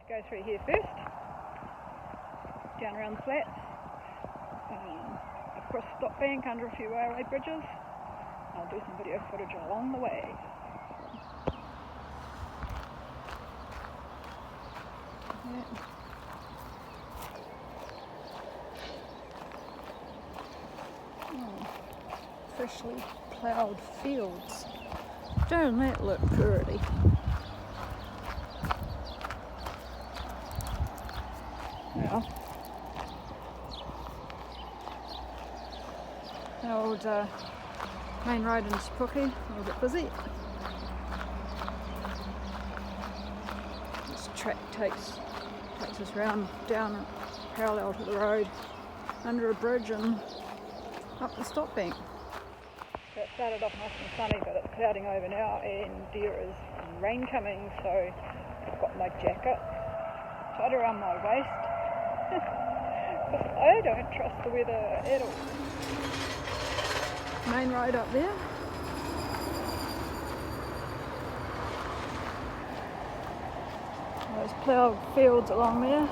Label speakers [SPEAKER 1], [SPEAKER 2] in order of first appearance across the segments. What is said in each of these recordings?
[SPEAKER 1] Go through here first, down around the flats, across Stop Bank under a few railway bridges. I'll do some video footage along the way. Yeah. Freshly ploughed fields. Don't that look pretty? Well, the old main road into Puke, a little bit busy. This track takes us round down parallel to the road, under a bridge and up the Stop Bank. So it started off nice and sunny, but it's clouding over now and there is rain coming, so I've got my jacket tied around my waist. But I don't trust the weather at all. Main road up there. Those ploughed fields along there.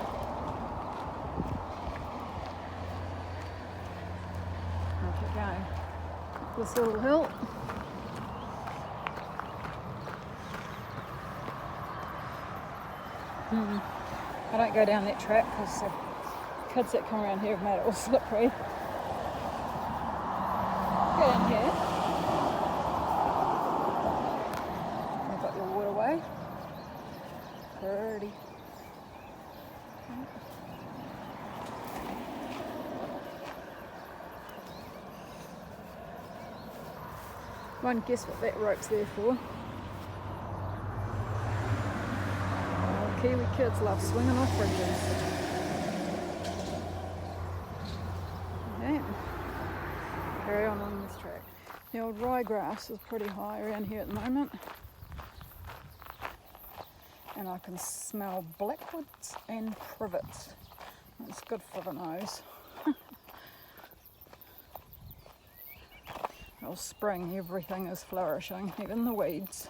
[SPEAKER 1] I'll keep going. This little hill. I don't go down that track because the kids that come around here have made it all slippery. Go down here. You've got your waterway. Pretty. Won't guess what that rope's there for. Oh, Kiwi kids love swinging off bridges. Yeah. Carry on this track. The old ryegrass is pretty high around here at the moment. And I can smell blackwood's and privets. It's good for the nose. Well, spring, everything is flourishing, even the weeds.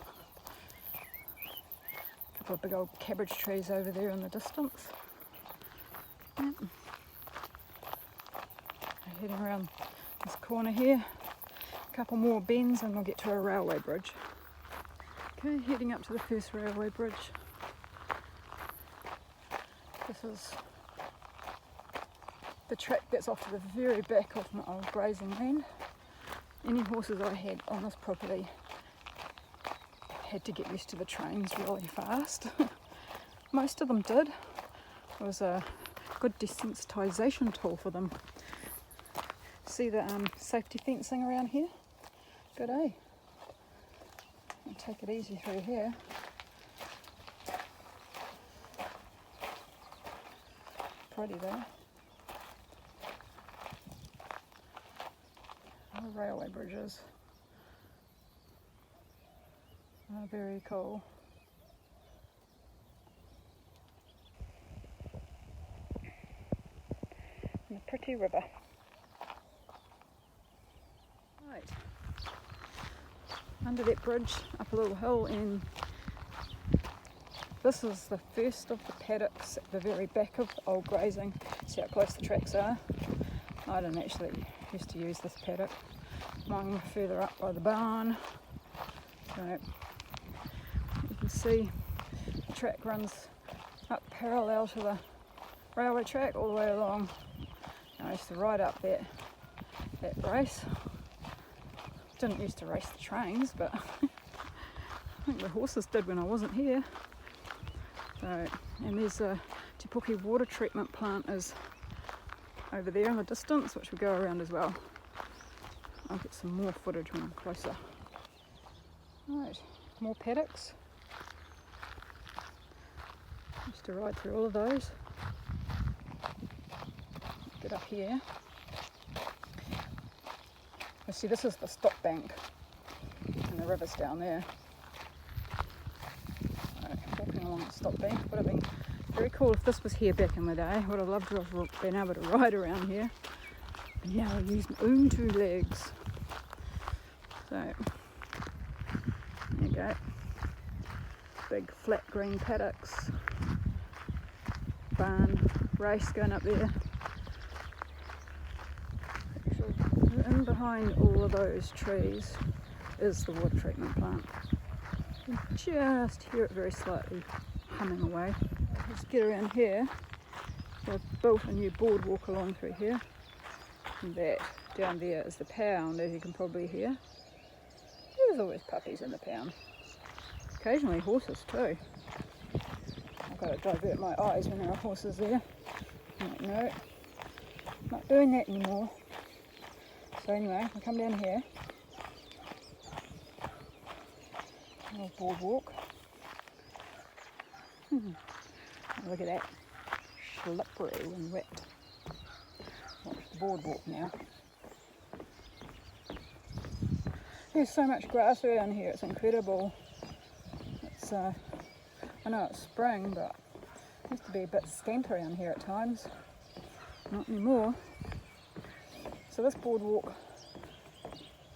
[SPEAKER 1] A couple of big old cabbage trees over there in the distance. Yep. Heading around this corner here, a couple more bends and we'll get to a railway bridge. Okay, heading up to the first railway bridge. This is the track that's off to the very back of my old grazing land. Any horses I had on this property had to get used to the trains really fast. Most of them did. It was a good desensitisation tool for them. See the safety fencing around here? Good, eh? I'll take it easy through here. Pretty though. The railway bridges are very cool. And a pretty river. Right. Under that bridge, up a little hill, and this is the first of the paddocks at the very back of old grazing. See how close the tracks are? I didn't actually used to use this paddock. Mine were further up by the barn. So you can see the track runs up parallel to the railway track all the way along. I used to ride up that race. Didn't used to race the trains, but I think the horses did when I wasn't here. So, and there's a Te Puke water treatment plant is over there in the distance, which we go around as well. I'll get some more footage when I'm closer. Right, more paddocks. Used to ride through all of those. Get up here. You see, this is the Stop Bank, and the river's down there. So, walking along the Stop Bank would have been very cool if this was here back in the day. Would have loved to have been able to ride around here. And yeah, I use my own two legs. So, there you go. Big flat green paddocks. barn race going up there. In behind all of those trees is the water treatment plant. You can just hear it very slightly humming away. Let's get around here. They've built a new boardwalk along through here. And that down there is the pound, as you can probably hear. There's always puppies in the pound. Occasionally horses too. I've got to divert my eyes when there are horses there. I'm like, no, not doing that anymore. So anyway, I come down here. A little boardwalk. Look at that. Slippery and wet. Watch the boardwalk now. There's so much grass around here, it's incredible. It's I know it's spring, but it used to be a bit scant around here at times. Not anymore. So this boardwalk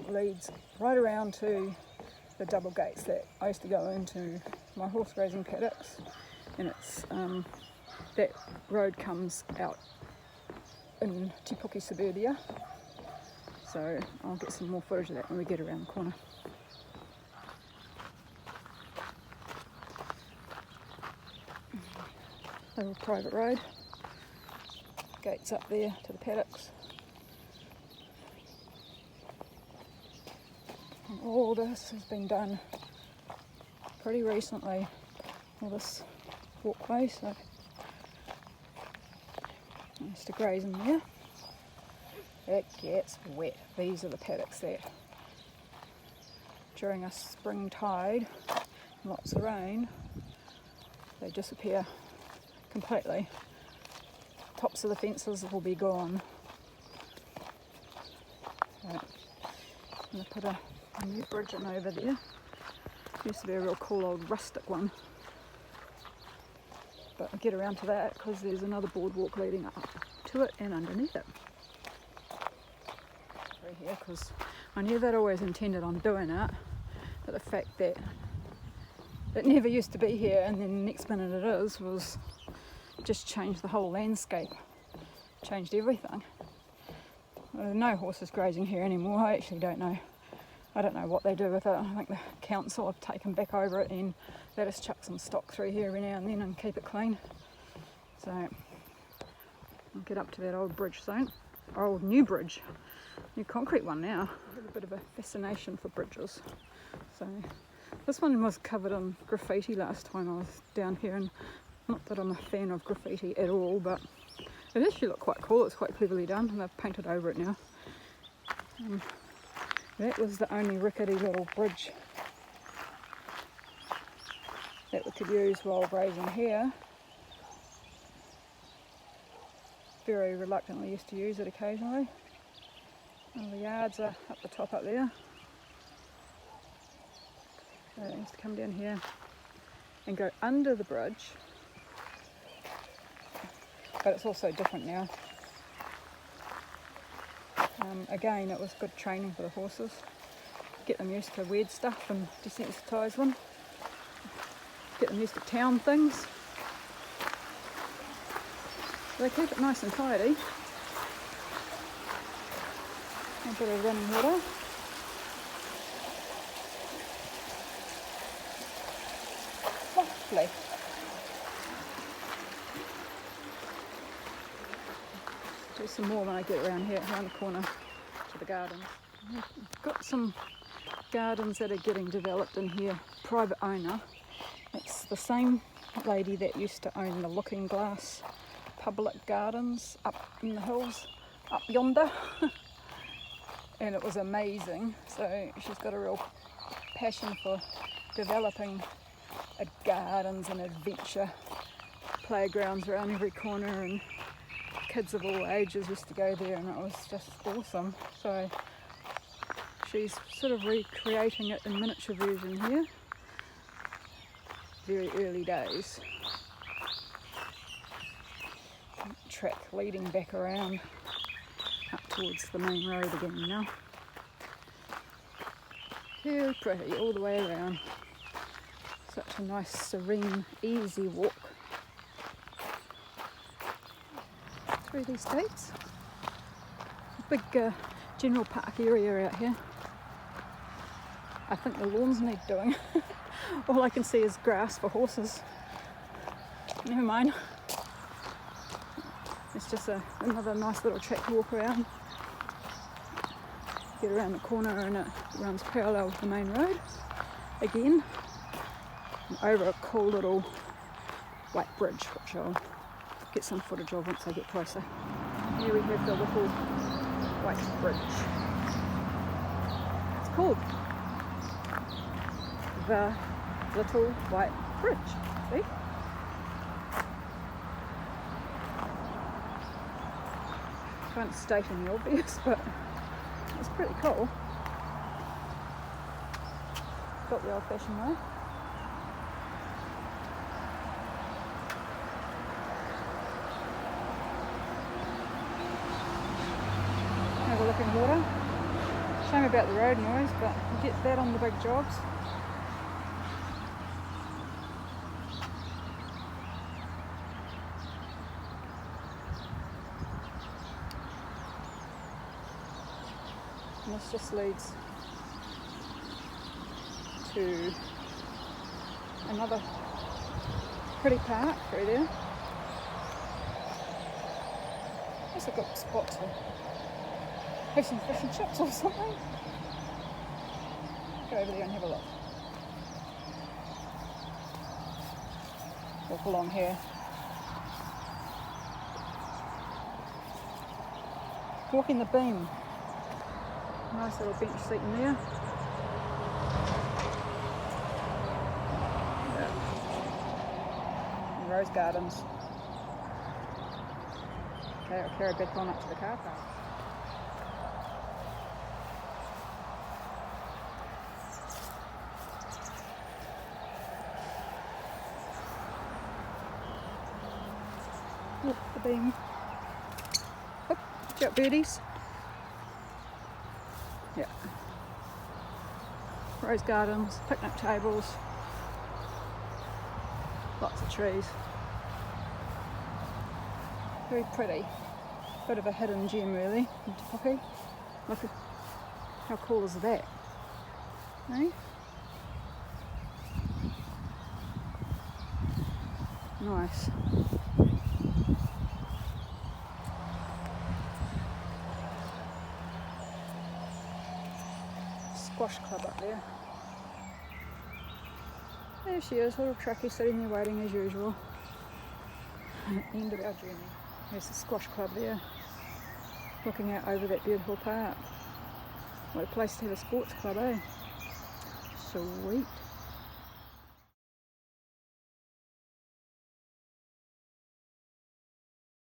[SPEAKER 1] leads right around to the double gates that I used to go into my horse grazing paddocks, and it's that road comes out in Te Puke suburbia. So I'll get some more footage of that when we get around the corner. A little private road, gates up there to the paddocks. And all this has been done pretty recently, all this walkway, so I used to graze in there. It gets wet. These are the paddocks that during a spring tide, lots of rain, they disappear completely. Tops of the fences will be gone. So I'm going to put a new bridge in over there. Used to be a real cool old rustic one. But I'll get around to that because there's another boardwalk leading up to it and underneath it. Here, because I knew they'd always intended on doing it, but the fact that it never used to be here and then the next minute it is was just changed the whole landscape, changed everything. There are no horses grazing here anymore. I actually don't know. I don't know what they do with it. I think the council have taken back over it and they just chuck some stock through here every now and then and keep it clean. So I'll get up to that old bridge soon. Old new bridge. New concrete one now. I have a bit of a fascination for bridges. So this one was covered in graffiti last time I was down here, and not that I'm a fan of graffiti at all, but it actually looked quite cool. It's quite cleverly done and they've painted over it now. That was the only rickety little bridge that we could use while grazing here. Very reluctantly used to use it occasionally. And the yards are up the top up there. So it used to come down here and go under the bridge. But it's also different now. Again, it was good training for the horses. Get them used to weird stuff and desensitise them. Get them used to town things. They keep it nice and tidy. A bit of running water. Lovely. Do some more when I get around here, around the corner to the gardens. I've got some gardens that are getting developed in here, private owner. It's the same lady that used to own the Looking Glass public gardens up in the hills, up yonder. And it was amazing. So she's got a real passion for developing gardens and adventure playgrounds around every corner, and kids of all ages used to go there, and it was just awesome. So she's sort of recreating it in miniature version here. Very early days. Track leading back around up towards the main road again now. Very pretty all the way around. Such a nice, serene, easy walk. through these gates. A big general park area out here. I think the lawns need doing. All I can see is grass for horses. Never mind. It's just another nice little track to walk around. Get around the corner and it runs parallel with the main road again. And over a cool little white bridge, which I'll get some footage of once I get closer. Here we have the little white bridge. It's called the Little White Bridge. See? Can't state in the obvious, but it's pretty cool. Got the old-fashioned way. Have a look in water. Shame about the road noise, but you get that on the big jobs. And this just leads to another pretty park through there. That's a good spot to have some fish and chips or something. Go over there and have a look. Walk along here. Walking the beam. Nice little bench seat in there. Yeah. And rose gardens. Okay, I'll carry back on up to the car park. Walk the beam. Oh, watch out, birdies. Yeah. Rose gardens, picnic tables, lots of trees. Very pretty. Bit of a hidden gem really into Puke. Look at how cool is that? Eh? Nice. Squash club up there. There she is, little truckie sitting there waiting as usual. End of our journey. There's the squash club there, looking out over that beautiful park. What a place to have a sports club, eh? Sweet.